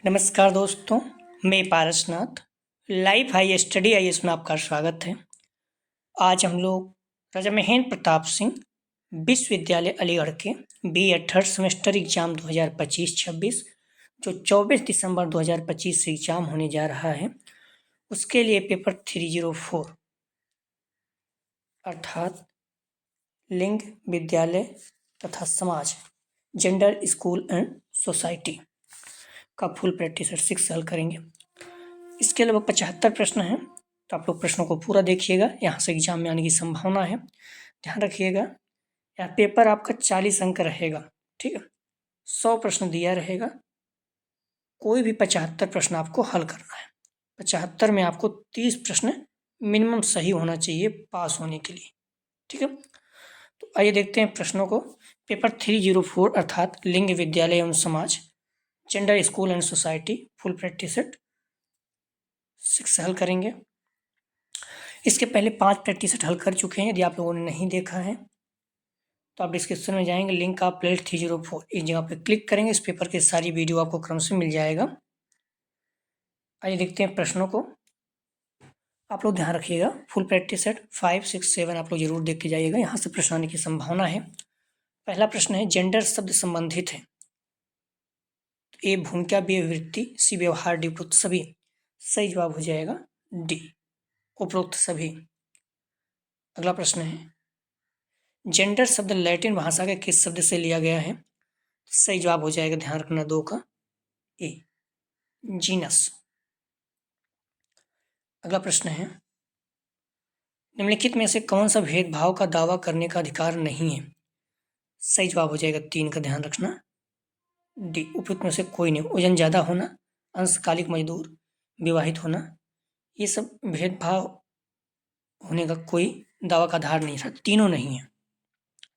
नमस्कार दोस्तों, मैं Parasnath. Life high study IAS में आपका स्वागत है। आज हम लोग राजा महेंद्र प्रताप सिंह विश्वविद्यालय अलीगढ़ के बीए थर्ड सेमेस्टर एग्जाम 2025-26 जो 24 दिसंबर 2025 से एग्जाम होने जा रहा है, उसके लिए पेपर 304 अर्थात लिंग, विद्यालय तथा समाज, जेंडर, स्कूल एंड सोसाइटी का फुल प्रैक्टिस 6 हल करेंगे। इसके अलावा 75 प्रश्न हैं, तो आप लोग प्रश्नों को पूरा देखिएगा। यहाँ से एग्जाम में आने की संभावना है। ध्यान रखिएगा, यह पेपर आपका 40 अंक रहेगा। ठीक है, 100 प्रश्न दिया रहेगा, कोई भी 75 प्रश्न आपको हल करना है। 75 में आपको 30 प्रश्न मिनिमम सही होना चाहिए पास होने के लिए। ठीक है, तो आइए देखते हैं प्रश्नों को। पेपर 304 अर्थात लिंग, विद्यालय एवं समाज, gender, school and society full practice set 6 हल करेंगे। इसके पहले 5 प्रैक्टिस सेट हल कर चुके हैं। यदि आप लोगों ने नहीं देखा है तो आप डिस्क्रिप्शन में जाएंगे, लिंक आप प्लेलिस्ट 304 इस जगह पे क्लिक करेंगे, इस पेपर की सारी वीडियो आपको क्रम से मिल जाएगा। आइए देखते हैं प्रश्नों को। आप लोग ध्यान रखिएगा, फुल प्रैक्टिस सेट 5, 6, 7 आप लोग जरूर देख के जाइएगा, यहाँ से प्रश्न आने की संभावना है। पहला प्रश्न है, जेंडर शब्द संबंधित है। ए भूमिका, बी वृत्ति, सी व्यवहार, डी उपरोक्त सभी। सही जवाब हो जाएगा डी, उपरोक्त सभी। अगला प्रश्न है, जेंडर शब्द लैटिन भाषा के किस शब्द से लिया गया है। सही जवाब हो जाएगा, ध्यान रखना 2 का, ए, जीनस। अगला प्रश्न है, निम्नलिखित में से कौन सा भेदभाव का दावा करने का अधिकार नहीं है। सही जवाब हो जाएगा 3 का, ध्यान रखना डी, उपयुक्त में से कोई नहीं। वजन ज्यादा होना, अंशकालिक मजदूर, विवाहित होना, ये सब भेदभाव होने का कोई दावा का आधार नहीं है, तीनों नहीं है।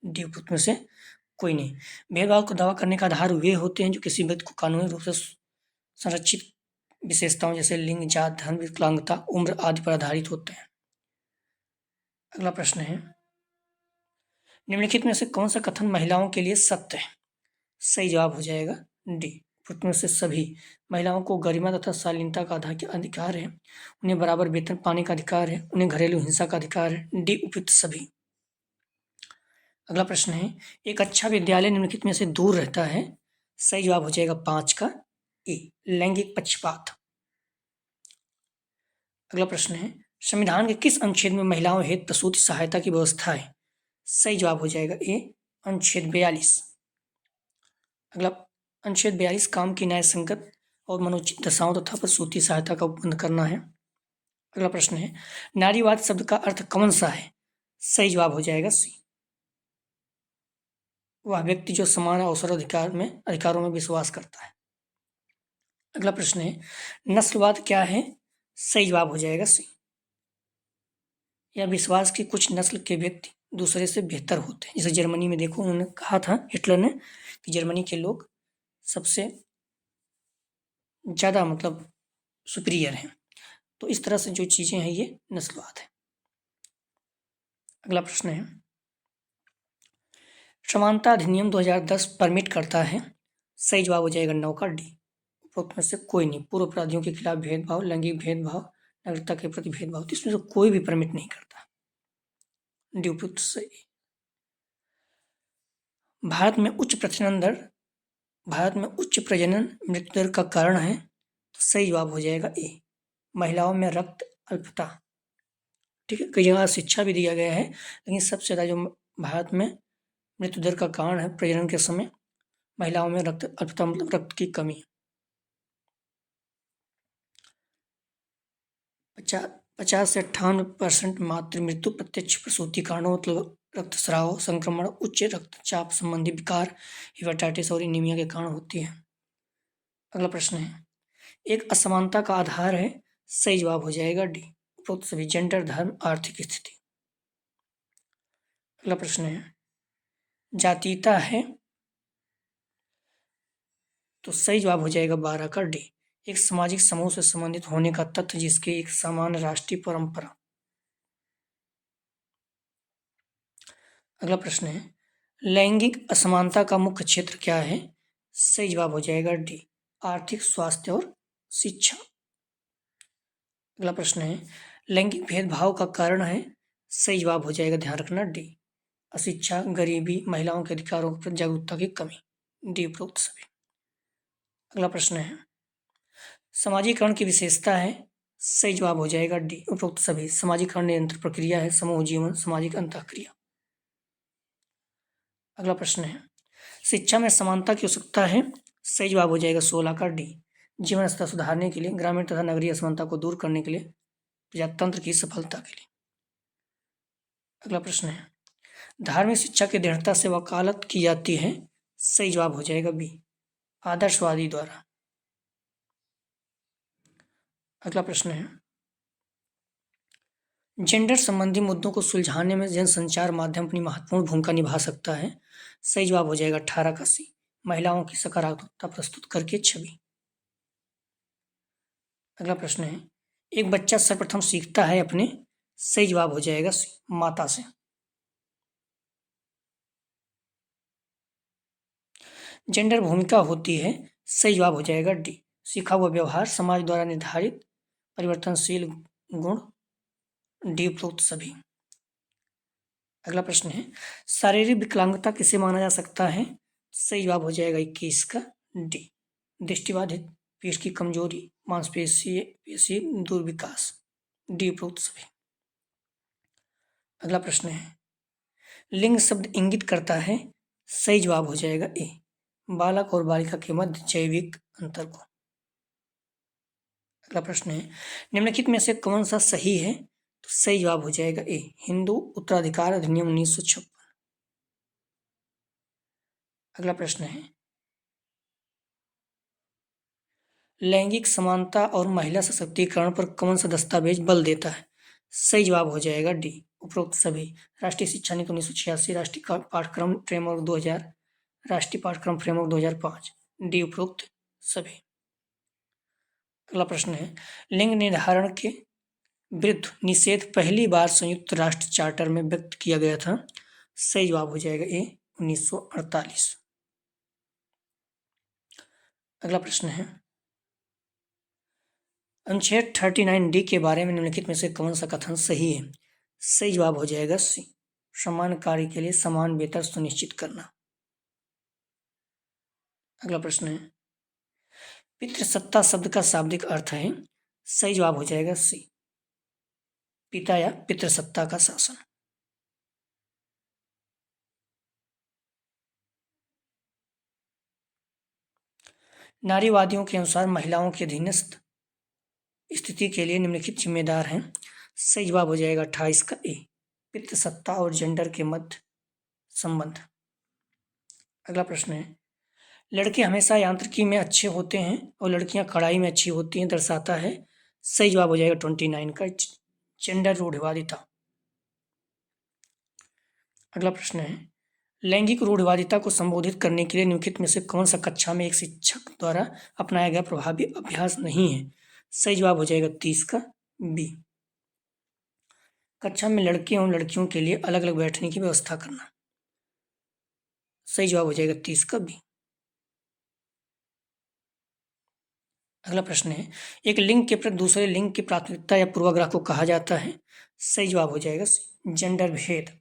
डी, उपयुक्त में से कोई नहीं। भेदभाव को दावा करने का आधार वे होते हैं जो किसी व्यक्ति को कानूनी रूप से संरक्षित विशेषताओं जैसे लिंग, जात, धर्म, विकलांगता, उम्र आदि पर आधारित होते हैं। अगला प्रश्न है, निम्नलिखित में से कौन सा कथन महिलाओं के लिए सत्य है। सही जवाब हो जाएगा डी, उपयुक्त में से सभी। महिलाओं को गरिमा तथा शालीनता का अधिकार है, उन्हें बराबर वेतन पाने का अधिकार है, उन्हें घरेलू हिंसा का अधिकार है। डी, उपयुक्त सभी। अगला प्रश्न है, एक अच्छा विद्यालय निम्नलिखित में से दूर रहता है। सही जवाब हो जाएगा 5 का, ए, लैंगिक पक्षपात। अगला प्रश्न है, संविधान के किस अनुच्छेद में महिलाओं हेतु प्रसूति सहायता की व्यवस्था है। सही जवाब हो जाएगा ए, अनुच्छेद 42। अगला अनुच्छेद 42 काम की न्याय संगत और मनोचित दशाओं तथा प्रसूति सहायता का उपबंध करना है। अगला प्रश्न है, नारीवाद शब्द का अर्थ कौन सा है। सही जवाब हो जाएगा सी, वह व्यक्ति जो समान अवसर अधिकारों में विश्वास करता है। अगला प्रश्न है, नस्लवाद क्या है। सही जवाब हो जाएगा सी, यह विश्वास की कुछ नस्ल के व्यक्ति दूसरे से बेहतर होते हैं। जैसे जर्मनी में देखो, उन्होंने कहा था हिटलर ने कि जर्मनी के लोग सबसे ज़्यादा मतलब सुपीरियर हैं। तो इस तरह से जो चीज़ें हैं ये नस्लवाद है। अगला प्रश्न है, समानता अधिनियम 2010 परमिट करता है। सही जवाब हो जाएगा 9 का डी, उपरोक्त में से कोई नहीं। पूर्व अपराधियों के खिलाफ भेदभाव, लैंगिक भेदभाव, नागरिकता के प्रति भेदभाव, तो इसमें से कोई भी परमिट नहीं करता। डी, उपयुक्त सही। भारत में उच्च प्रजनन मृत्यु दर का कारण है। तो सही जवाब हो जाएगा ए, महिलाओं में रक्त अल्पता। ठीक है, कई जगह शिक्षा भी दिया गया है, लेकिन सबसे ज़्यादा जो भारत में मृत्यु दर का कारण है प्रजनन के समय, महिलाओं में रक्त अल्पता मतलब रक्त की कमी। 50 से 58% मातृ मृत्यु प्रत्यक्ष प्रसूति कारणों मतलब रक्तस्राव, संक्रमण, उच्च रक्तचाप संबंधी विकार, हेपेटाइटिस और एनीमिया के कारण होती है। अगला प्रश्न है, एक असमानता का आधार है। सही जवाब हो जाएगा डी, उपरोक्त सभी, जेंडर, धर्म, आर्थिक स्थिति। अगला प्रश्न है, जातीयता है। तो सही जवाब हो जाएगा 12 का डी, एक सामाजिक समूह से संबंधित होने का तथ्य जिसके एक समान राष्ट्रीय परंपरा। अगला प्रश्न है, लैंगिक असमानता का मुख्य क्षेत्र क्या है। सही जवाब हो जाएगा डी, आर्थिक, स्वास्थ्य और शिक्षा। अगला प्रश्न है, लैंगिक भेदभाव का कारण है। सही जवाब हो जाएगा, ध्यान रखना, डी। अशिक्षा, गरीबी, महिलाओं के अधिकारों पर जागरूकता की कमी, डी उपरोक्त सभी। अगला प्रश्न है, समाजीकरण की विशेषता है। सही जवाब हो जाएगा, डी उपरोक्त सभी। समाजीकरण निरंतर प्रक्रिया है, समूह जीवन, सामाजिक अंतःक्रिया। अगला प्रश्न है, शिक्षा में समानता की आवश्यकता है। सही जवाब हो जाएगा 16 का, डी। जीवन स्तर सुधारने के लिए, ग्रामीण तथा नगरीय असमानता को दूर करने के लिए, प्रजातंत्र की सफलता के लिए। अगला प्रश्न है, धार्मिक शिक्षा की दृढ़ता से वकालत की जाती है। सही जवाब हो जाएगा, बी, आदर्शवादी द्वारा। अगला प्रश्न है, जेंडर संबंधी मुद्दों को सुलझाने में जनसंचार माध्यम अपनी महत्वपूर्ण भूमिका निभा सकता है। सही जवाब हो जाएगा 18 का, सी, महिलाओं की सकारात्मकता प्रस्तुत करके छवि। अगला प्रश्न है, एक बच्चा सर्वप्रथम सीखता है अपने। सही जवाब हो जाएगा सी, माता से। जेंडर भूमिका होती है। सही जवाब हो जाएगा, डी। सीखा हुआ व्यवहार, समाज द्वारा निर्धारित परिवर्तनशील गुण, डी उपरोक्त सभी। अगला प्रश्न है, शारीरिक विकलांगता किसे माना जा सकता है। सही जवाब हो जाएगा 21 का, डी। दृष्टिबाधित, पीठ की कमजोरी, मांसपेशी पेशी दुर्विकास, डी उपरोक्त सभी। अगला प्रश्न है, लिंग शब्द इंगित करता है। सही जवाब हो जाएगा ए, बालक और बालिका के मध्य जैविक अंतर को। अगला प्रश्न है, निम्नलिखित में से कौन सा सही है। तो सही जवाब हो जाएगा ए, हिंदू उत्तराधिकार अधिनियम 1956। अगला प्रश्न है, लैंगिक समानता और महिला सशक्तिकरण पर कौन सा दस्तावेज बल देता है। सही जवाब हो जाएगा डी, उपरोक्त सभी। राष्ट्रीय शिक्षा नीति 1986, राष्ट्रीय पाठ्यक्रम फ्रेमवर्क 2000, राष्ट्रीय पाठ्यक्रम फ्रेमवर्क 2005, डी उपरोक्त सभी। अगला प्रश्न है, लिंग निर्धारण के विरुद्ध निषेध पहली बार संयुक्त राष्ट्र चार्टर में व्यक्त किया गया था। सही जवाब हो जाएगा ए, 1948। अगला प्रश्न है, अनुच्छेद 39D के बारे में निम्नलिखित में से कौन सा कथन सही है। सही जवाब हो जाएगा सी, समान कार्य के लिए समान वेतन सुनिश्चित करना। अगला प्रश्न है, पितृसत्ता शब्द का शाब्दिक अर्थ है। सही जवाब हो जाएगा सी, पिता या पितृसत्ता का शासन। नारीवादियों के अनुसार महिलाओं के अधीनस्थ स्थिति के लिए निम्नलिखित जिम्मेदार हैं। सही जवाब हो जाएगा 28 का ए, पितृसत्ता और जेंडर के मध्य संबंध। अगला प्रश्न है, लड़के हमेशा यांत्रिकी में अच्छे होते हैं और लड़कियां कढ़ाई में अच्छी होती हैं दर्शाता है। सही जवाब हो जाएगा 29 का, जेंडर रूढ़िवादिता। अगला प्रश्न है, लैंगिक रूढ़िवादिता को संबोधित करने के लिए निम्नलिखित में से कौन सा कक्षा में एक शिक्षक द्वारा अपनाया गया प्रभावी अभ्यास नहीं है। सही जवाब हो जाएगा 30 का, बी। कक्षा में लड़के एवं लड़कियों के लिए अलग अलग बैठने की व्यवस्था करना। सही जवाब हो जाएगा 30 का, बी। अगला प्रश्न है, एक लिंग के प्रति दूसरे लिंग की प्राथमिकता या पूर्वाग्रह को कहा जाता है। सही जवाब हो जाएगा सी, जेंडर भेद।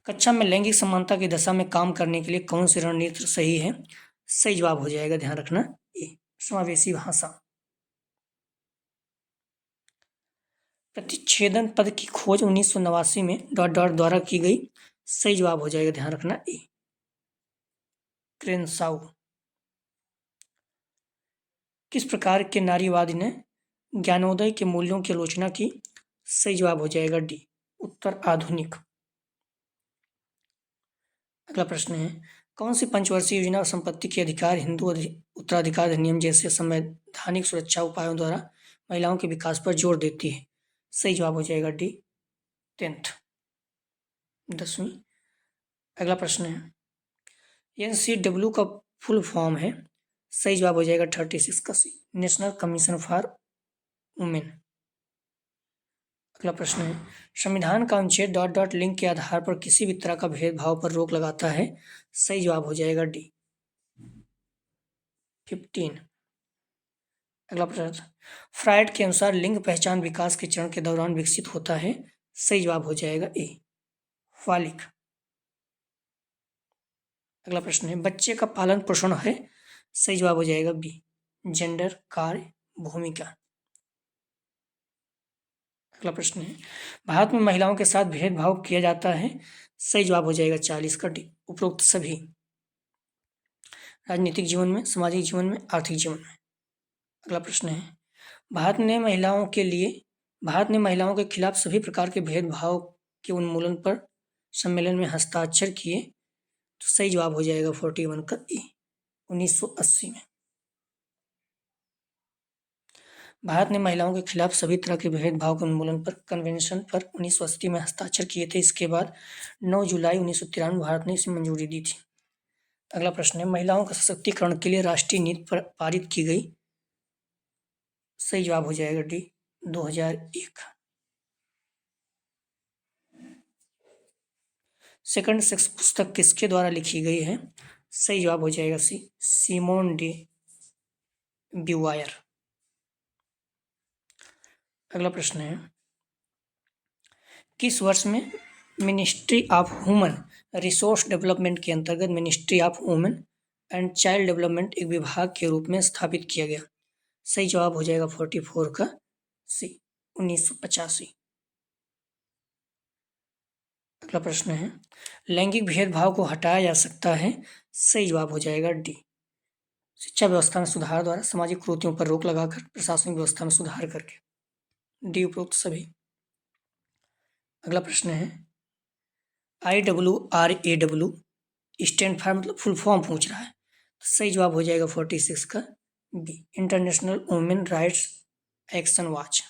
कक्षा में लैंगिक समानता की दशा में काम करने के लिए कौन सी रणनीति सही है। सही जवाब हो जाएगा, ध्यान रखना, ए, समावेशी भाषा। प्रतिच्छेदन पद की खोज 1989 में डॉट डॉट द्वारा की गई। सही जवाब हो जाएगा, ध्यान रखना, ए, क्रेनसाउ। किस प्रकार के नारीवादी ने ज्ञानोदय के मूल्यों की आलोचना की। सही जवाब हो जाएगा डी, उत्तर आधुनिक। अगला प्रश्न है, कौन सी पंचवर्षीय योजना संपत्ति के अधिकार, हिंदू उत्तराधिकार अधिनियम जैसे संवैधानिक सुरक्षा उपायों द्वारा महिलाओं के विकास पर जोर देती है। सही जवाब हो जाएगा डी, 10वीं। अगला प्रश्न है, NCW का फुल फॉर्म है। सही जवाब हो जाएगा 36 का, सी, नेशनल कमीशन फॉर वुमेन। अगला प्रश्न है, संविधान का अनुच्छेद डॉट डॉट लिंग के आधार पर किसी भी तरह का भेदभाव पर रोक लगाता है। सही जवाब हो जाएगा डी। 15। अगला प्रश्न, फ्राइड के अनुसार लिंग पहचान विकास के चरण के दौरान विकसित होता है। सही जवाब हो जाएगा ए, फालिक। अगला प्रश्न है, बच्चे का पालन पोषण है। सही जवाब हो जाएगा बी, जेंडर, कार्य, भूमिका। अगला प्रश्न है, भारत में महिलाओं के साथ भेदभाव किया जाता है। सही जवाब हो जाएगा 40 का डी, उपरोक्त सभी। राजनीतिक जीवन में, सामाजिक जीवन में, आर्थिक जीवन में। अगला प्रश्न है, भारत ने महिलाओं के खिलाफ सभी प्रकार के भेदभाव के उन्मूलन पर सम्मेलन में हस्ताक्षर किए। तो सही जवाब हो जाएगा 41 का ए, 1980 में। भारत ने महिलाओं के खिलाफ सभी तरह के भेदभाव के उन्मूलन पर कन्वेंशन पर 1980 में हस्ताक्षर किए थे। इसके बाद 9 जुलाई 1993 भारत ने इसे मंजूरी दी थी। अगला प्रश्न है, महिलाओं का सशक्तिकरण के लिए राष्ट्रीय नीति पारित की गई। सही जवाब हो जाएगा डी, 2001। सेकंड सेक्स पुस्तक किसके द्वारा लिखी गई है। सही जवाब हो जाएगा सी, सिमोन डे ब्यूवायर। अगला प्रश्न है, किस वर्ष में ministry of human resource development के अंतर्गत ministry of women and child development एक विभाग के रूप में स्थापित किया गया। सही जवाब हो जाएगा 44 का सी, 1985। अगला प्रश्न है, लैंगिक भेदभाव को हटाया जा सकता है। सही जवाब हो जाएगा डी, शिक्षा व्यवस्था में सुधार द्वारा, सामाजिक कुरीतियों पर रोक लगाकर, प्रशासनिक व्यवस्था में सुधार करके। डी, उपरोक्त सभी। अगला प्रश्न है, IWRAW स्टैंड फॉर मतलब फुल फॉर्म पूछ रहा है। सही जवाब हो जाएगा 46 का B, international women rights action watch.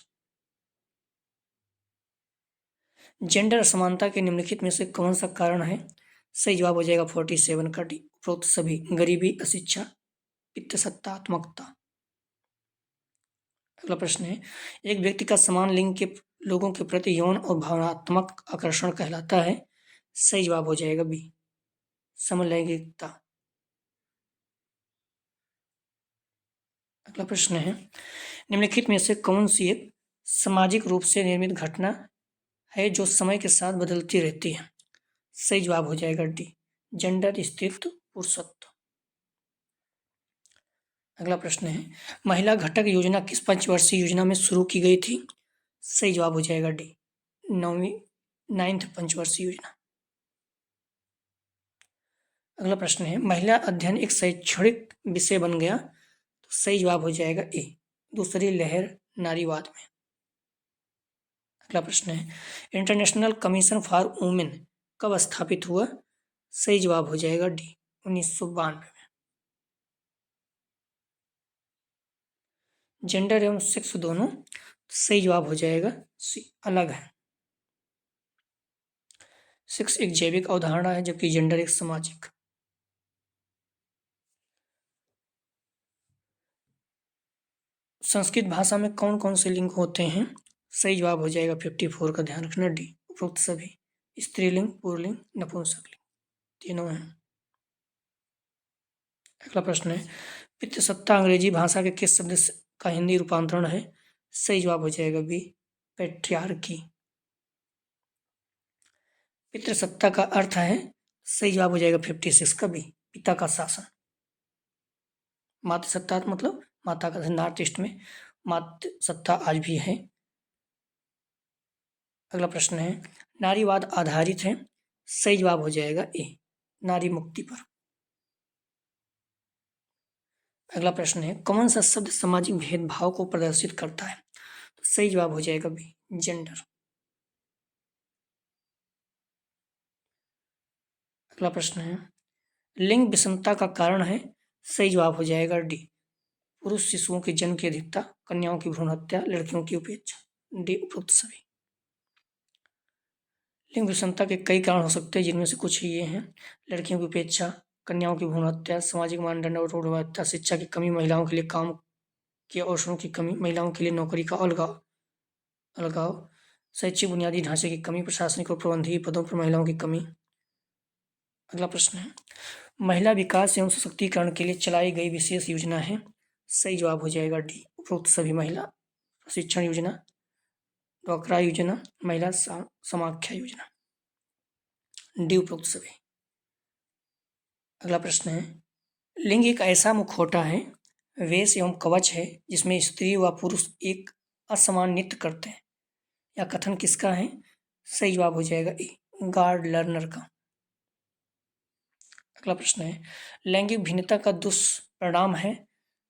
Gender असमानता के निम्नलिखित में से कौन सा कारण है। सही जवाब हो जाएगा 47 का डी, उपरोक्त सभी। गरीबी, अशिक्षा, पितृसत्तात्मकता। अगला प्रश्न है, एक व्यक्ति का समान लिंग के लोगों के प्रति यौन और भावनात्मक आकर्षण कहलाता है। सही जवाब हो जाएगा बी, समलैंगिकता। अगला प्रश्न है, निम्नलिखित में से कौन सी एक सामाजिक रूप से निर्मित घटना है जो समय के साथ बदलती रहती है। सही जवाब हो जाएगा डी, जेंडर, स्त्रीत्व, पुरुषत्व। अगला प्रश्न है, महिला घटक योजना किस पंचवर्षीय योजना में शुरू की गई थी। सही जवाब हो जाएगा डी, 9वीं पंचवर्षीय योजना। अगला प्रश्न है, महिला अध्ययन एक शैक्षणिक विषय बन गया। तो सही जवाब हो जाएगा ए, दूसरी लहर नारीवाद में। अगला प्रश्न है, इंटरनेशनल कमीशन फॉर वुमेन कब स्थापित हुआ। सही जवाब हो जाएगा डी, 1992 में। जेंडर एवं सेक्स दोनों। सही जवाब हो जाएगा सी, अलग है। सेक्स एक जैविक अवधारणा है जबकि जेंडर एक सामाजिक। संस्कृत भाषा में कौन कौन से लिंग होते हैं। सही जवाब हो जाएगा 54 का, ध्यान रखना डी, उपरोक्त सभी। स्त्रीलिंग, पुल्लिंग, नपुंसकलिंग तीनों हैं। अगला प्रश्न है, पितृसत्ता अंग्रेजी भाषा के किस शब्द का हिंदी रूपांतरण है। सही जवाब हो जाएगा बी, पैट्रियार्की। पितृसत्ता का अर्थ है, सही जवाब हो जाएगा 56 का बी, पिता का शासन। मातृसत्ता मतलब माता का, नॉर्थ ईस्ट में मातृसत्ता आज भी है। अगला प्रश्न है, नारीवाद आधारित है। सही जवाब हो जाएगा ए, नारी मुक्ति पर। अगला प्रश्न है, कौन सा शब्द सामाजिक भेदभाव को प्रदर्शित करता है। तो सही जवाब हो जाएगा बी, जेंडर। अगला प्रश्न है, लिंग विषमता का कारण है। सही जवाब हो जाएगा डी, पुरुष शिशुओं के जन्म की अधिकता, कन्याओं की भ्रूण हत्या, लड़कियों की उपेक्षा। डी, उपरोक्त सभी। लिंग विषमता के कई कारण हो सकते हैं जिनमें से कुछ ये हैं, लड़कियों की उपेक्षा, कन्याओं की भ्रूण हत्या, सामाजिक मानदंड और रूढ़िवादिता, शिक्षा की कमी, महिलाओं के लिए काम के अवसरों की कमी, महिलाओं के लिए नौकरी का अलगाव, शैक्षिक बुनियादी ढांचे की कमी, प्रशासनिक और प्रबंधकीय पदों पर महिलाओं की कमी। अगला प्रश्न है, महिला विकास एवं सशक्तिकरण के लिए चलाई गई विशेष योजना है। सही जवाब हो जाएगा डी, उपरोक्त सभी। महिला प्रशिक्षण योजना, ड्वाक्रा योजना, महिला समाख्या योजना, डी उपरोक्त सभी। अगला प्रश्न है, लिंग एक ऐसा मुखौटा है, वेश एवं कवच है, जिसमें स्त्री व पुरुष एक असमान नृत्य करते हैं। यह कथन किसका है? सही जवाब हो जाएगा ए, गार्ड लर्नर का। अगला प्रश्न है, लैंगिक भिन्नता का दुष्परिणाम है।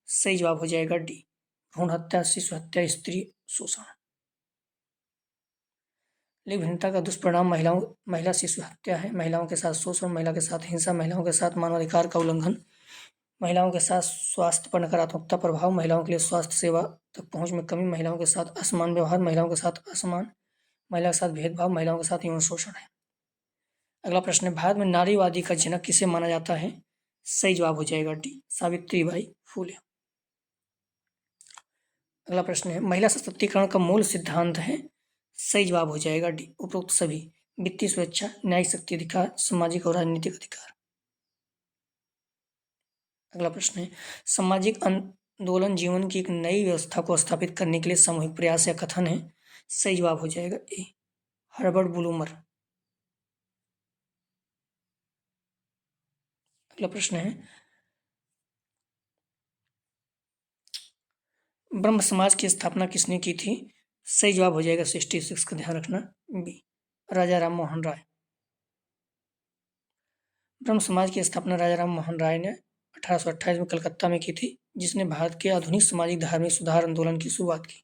सही जवाब हो जाएगा डी, भ्रूण हत्या, शिशु हत्या, स्त्री शोषण। लैंगिक भिन्नता का दुष्परिणाम महिला शिशु हत्या है, महिलाओं के साथ शोषण, महिला के साथ हिंसा, महिलाओं के साथ मानवाधिकार का उल्लंघन, महिलाओं के साथ स्वास्थ्य पर नकारात्मकता प्रभाव, महिलाओं के लिए स्वास्थ्य सेवा तक पहुंच में कमी, महिलाओं के साथ असमान व्यवहार, महिलाओं के साथ असमान, महिला के साथ भेदभाव, महिलाओं के साथ यौन शोषण है। अगला प्रश्न है, भारत में नारीवादी का जनक किसे माना जाता है? सही जवाब हो जाएगा डी, सावित्रीबाई फूले। अगला प्रश्न है, महिला सशक्तिकरण का मूल सिद्धांत है। सही जवाब हो जाएगा डी, उपरोक्त सभी। वित्तीय सुरक्षा, न्यायिक शक्ति अधिकार, सामाजिक और राजनीतिक अधिकार। अगला प्रश्न है, सामाजिक आंदोलन जीवन की एक नई व्यवस्था को स्थापित करने के लिए सामूहिक प्रयास या कथन है। सही जवाब हो जाएगा ए, हर्बर्ट ब्लूमर। अगला प्रश्न है, ब्रह्म समाज की स्थापना किसने की थी? सही जवाब हो जाएगा 66 का ध्यान रखना बी, राजा राम मोहन राय। ब्रह्म समाज की स्थापना राजा राम मोहन राय ने 1828 में कलकत्ता में की थी, जिसने भारत के आधुनिक सामाजिक धार्मिक सुधार आंदोलन की शुरुआत की।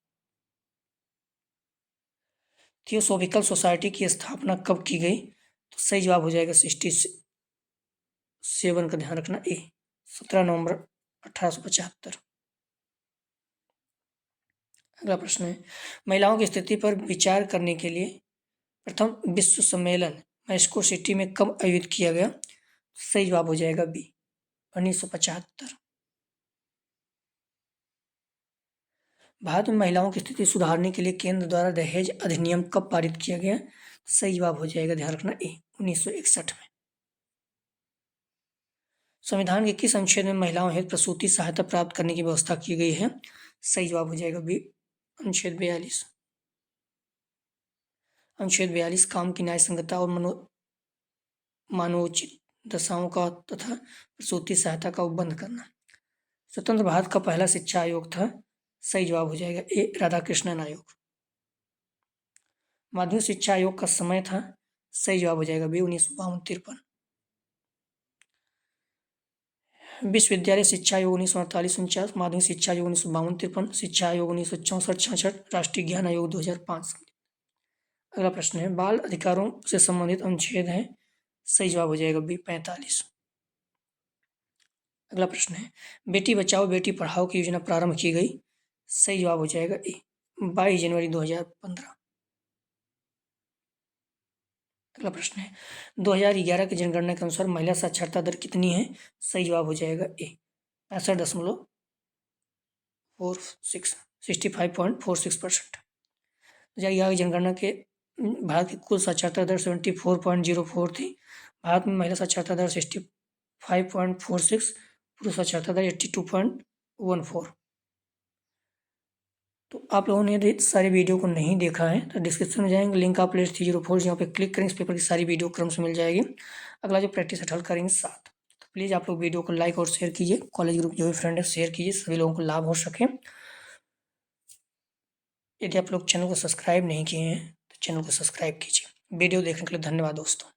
थियोसॉफिकल सोसाइटी की स्थापना कब की गई? तो सही जवाब हो जाएगा 67 का ध्यान रखना ए, 17 नवंबर 1875। अगला प्रश्न है, महिलाओं की स्थिति पर विचार करने के लिए प्रथम विश्व सम्मेलन मैस्को सिटी में कब आयोजित किया गया? सही जवाब हो जाएगा बी, 1975। भारत में महिलाओं की स्थिति सुधारने के लिए केंद्र द्वारा दहेज अधिनियम कब पारित किया गया? सही जवाब हो जाएगा, ध्यान रखना ए, 1961 में। संविधान के किस अनुच्छेद में महिलाओं हेतु प्रसूति सहायता प्राप्त करने की व्यवस्था की गई है? सही जवाब हो जाएगा बी, अनुच्छेद 42। अनुच्छेद 42 काम की न्याय संगतता और मानवोचित दशाओं का तथा प्रसूति सहायता का उपबंध करना। स्वतंत्र भारत का पहला शिक्षा आयोग था। सही जवाब हो जाएगा ए, राधाकृष्णन आयोग। माध्यमिक शिक्षा आयोग का समय था। सही जवाब हो जाएगा बी, 1952-53। विश्वविद्यालय शिक्षा आयोग 1948-49, माध्यमिक शिक्षा आयोग 1952-53, शिक्षा आयोग 1964-66, राष्ट्रीय ज्ञान आयोग 2005। अगला प्रश्न है, बाल अधिकारों से संबंधित अनुच्छेद है। सही जवाब हो जाएगा बी, 45। अगला प्रश्न है, बेटी बचाओ बेटी पढ़ाओ की योजना प्रारंभ की गई। सही जवाब हो जाएगा ए, 22 जनवरी 2015। अगला प्रश्न है, 2011 की जनगणना के अनुसार महिला साक्षरता दर कितनी है? सही जवाब हो जाएगा ए, 65.46, 65.46%। 2011 की जनगणना के भारत की कुल साक्षरता दर 74.04 थी। भारत में महिला साक्षरता दर 65.46, पुरुष साक्षरता दर 82.14। तो आप लोगों ने सारी वीडियो को नहीं देखा है तो डिस्क्रिप्शन में जाएंगे, लिंक आप प्लेलिस्ट 304 यहाँ पे क्लिक करेंगे, इस पेपर की सारी वीडियो क्रम से मिल जाएगी। अगला जो प्रैक्टिस हल करेंगे 7, तो प्लीज़ आप लोग वीडियो को लाइक और शेयर कीजिए, कॉलेज ग्रुप जो भी फ्रेंड है शेयर कीजिए, सभी लोगों को लाभ हो सके। यदि आप लोग चैनल को सब्सक्राइब नहीं किए हैं तो चैनल को सब्सक्राइब कीजिए। वीडियो देखने के लिए धन्यवाद दोस्तों।